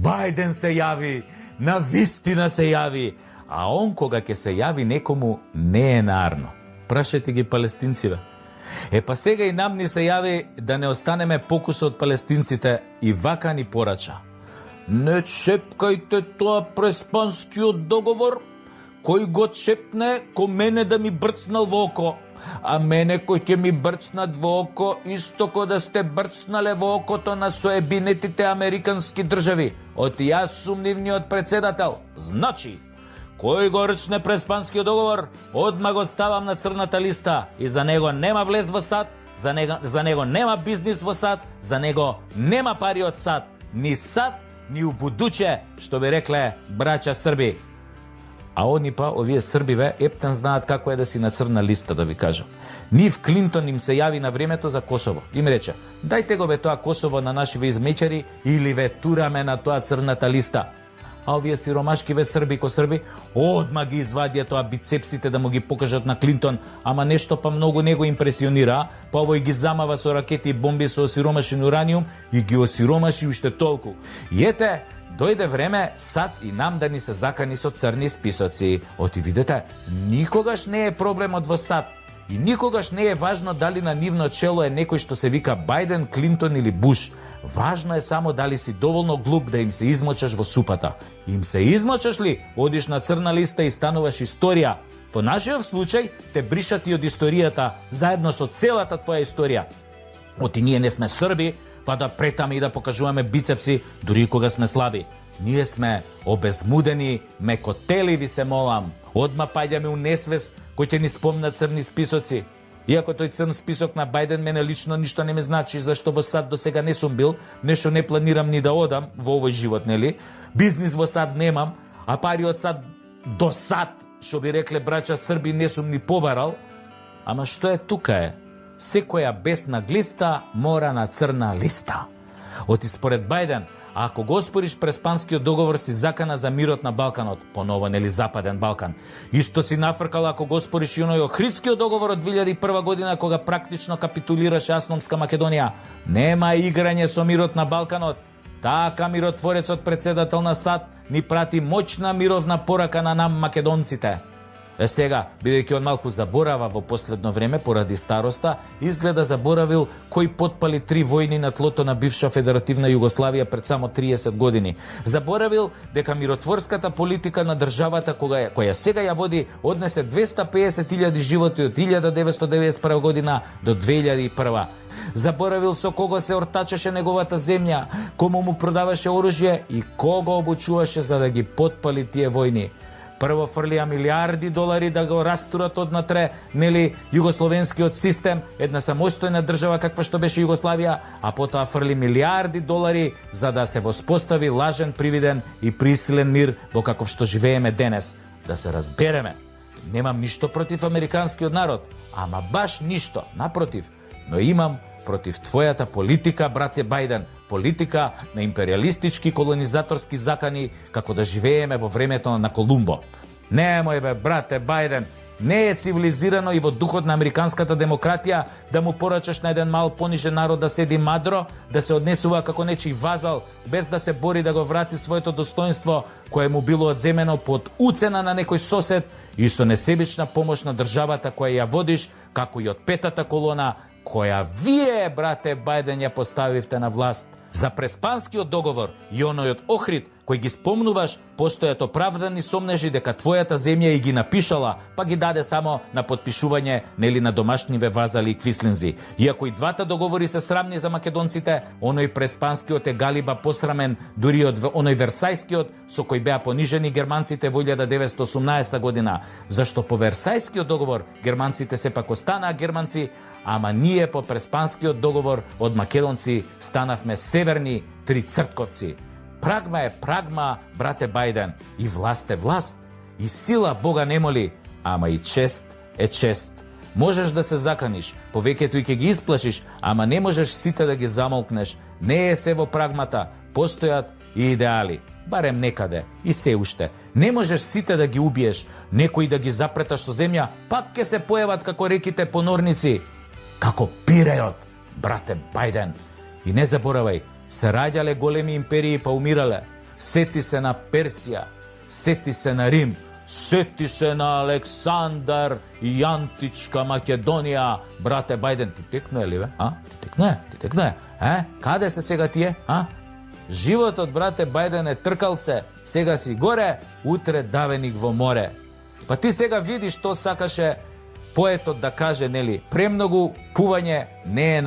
Бајден се јави, на вистина се јави, а он кога ќе се јави некому не е нарно. Прашајте ги палестинциве. Па сега и нам ни се јави да не останеме покуса од палестинците и вака ни порача. Не чепкајте тоа преспанскиот договор, кој го чепне, ко мене да ми брцнал во око, а мене кој ќе ми брцнат во око, исто ко да сте брцнале во окото на соебинетите американски држави. Оти јас сум нивниот председател. Значи, кој го рчне преспанскиот договор, одма го ставам на црната листа и за него нема влез во САД, за него нема бизнис во САД, за него нема пари од САД, ни САД, ни у будуće, што би рекле браќа Срби. А они па, овие Србиве, ептен знаат како е да си на црна листа, да ви кажам. Нив Клинтон им се јави на времето за Косово. Им рече, дајте го бе тоа Косово на нашиве измечари или ве тураме на тоа црната листа. А овие сиромашкиве Срби ко Срби, одма ги извадија тоа бицепсите да му ги покажат на Клинтон, ама нешто па многу не го импресионира, па овој ги замава со ракети и бомби со осиромашен ураниум и ги осиромаши уште толку. И ете, дојде време САД и нам да ни се закани со црни списоци. Оти видете, никогаш не е проблемот во САД. И никогаш не е важно дали на нивно чело е некој што се вика Бајден, Клинтон или Буш. Важно е само дали си доволно глуп да им се измочаш во супата. Им се измочаш ли, одиш на црна листа и стануваш историја. Во нашиот случај те бришат и од историјата, заедно со целата твоја историја. Оти ние не сме Срби, па да претаме и да покажуваме бицепси, дури кога сме слаби. Ние сме обезмудени, мекотели, ви се молам. Одма паѓаме у несвес кој ќе ни спомна црни списоци. Иако тој црн список на Бајден мене лично ништо не ме значи, зашто во САД до сега не сум бил, нешто не планирам ни да одам во овој живот, нели? Бизнис во САД немам, а пари од САД до САД, што би рекле браќа Срби, не сум ни побарал. Ама што е тука е? Секоја бесна глиста мора на црна листа. Оти според Бајден, ако го оспориш преспанскиот договор, си закана за мирот на Балканот, поново нели Западен Балкан. Исто си нафркал ако го оспориш и оној Охридскиот договор од 2001 година, кога практично капитулираше Асномска Македонија. Нема играње со мирот на Балканот. Така миротворецот председател на САД ни прати моćна мировна порака на нам македонците. Сега, бидејќи он малку заборава во последно време поради староста, изгледа заборавил кој потпали 3 војни на тлото на бивша федеративна Југославија пред само 30 години. Заборавил дека миротворската политика на државата која сега ја води однесе 250.000 животи од 1991 година до 2001. Заборавил со кого се ортачеше неговата земја, кому му продаваше оружје и кого обучуваше за да ги потпали тие војни. Прво фрлија милиарди долари да го растурат однатре, нели, југословенскиот систем, една самостојна држава каква што беше Југославија, а потоа фрли милиарди долари за да се воспостави лажен, привиден и присилен мир во каков што живееме денес. Да се разбереме, немам ништо против американскиот народ, ама баш ништо, напротив, но имам против твојата политика, брате Бајден, политика на империалистички колонизаторски закани, како да живееме во времето на Колумбо. Немој бе, брате Бајден, не е цивилизирано и во духот на американската демократија да му порачаш на еден мал понижен народ да седи мадро, да се однесува како нечи вазал, без да се бори да го врати своето достоинство, кое му било одземено под уцена на некој сосед и со несебична помош на државата која ја водиш, како и од петата колона, која вие, брате Бајден, ја поставивте на власт. За преспанскиот договор и оној од Охрид, кој ги спомнуваш, постојат оправдани сомнежи дека твојата земја и ги напишала, па ги даде само на подпишување, нели на домашниве вазали и квислинзи. Иако и двата договори се срамни за македонците, оној преспанскиот е галиба посрамен дури од оној Версајскиот, со кој беа понижени германците во 1918 година. Зашто по Версајскиот договор германците сепак останаа германци, ама ние по преспанскиот договор од македонци станавме северни трицртковци. Прагма е прагма, брате Бајден, и власт е власт, и сила Бога не моли, ама и чест е чест. Можеш да се заканиш, повеќето и ќе ги исплашиш, ама не можеш сите да ги замолкнеш. Не е се во прагмата, постојат и идеали, барем некаде, и се уште. Не можеш сите да ги убиеш, некои да ги запреташ со земја, пак ќе се појават како реките понорници, како пирејот, брате Бајден. И не заборавај, се раѓале големи империи па умирале. Сети се на Персија, сети се на Рим, сети се на Александар и античка Македонија. Брате Бајден, ти текнуе ли, бе? Ти текнуе? Каде се сега тие? Животот, брате Бајден, е тркал се. Сега си горе, утре давеник во море. Па ти сега видиш што сакаше поетот да каже, нели? Премногу пување не е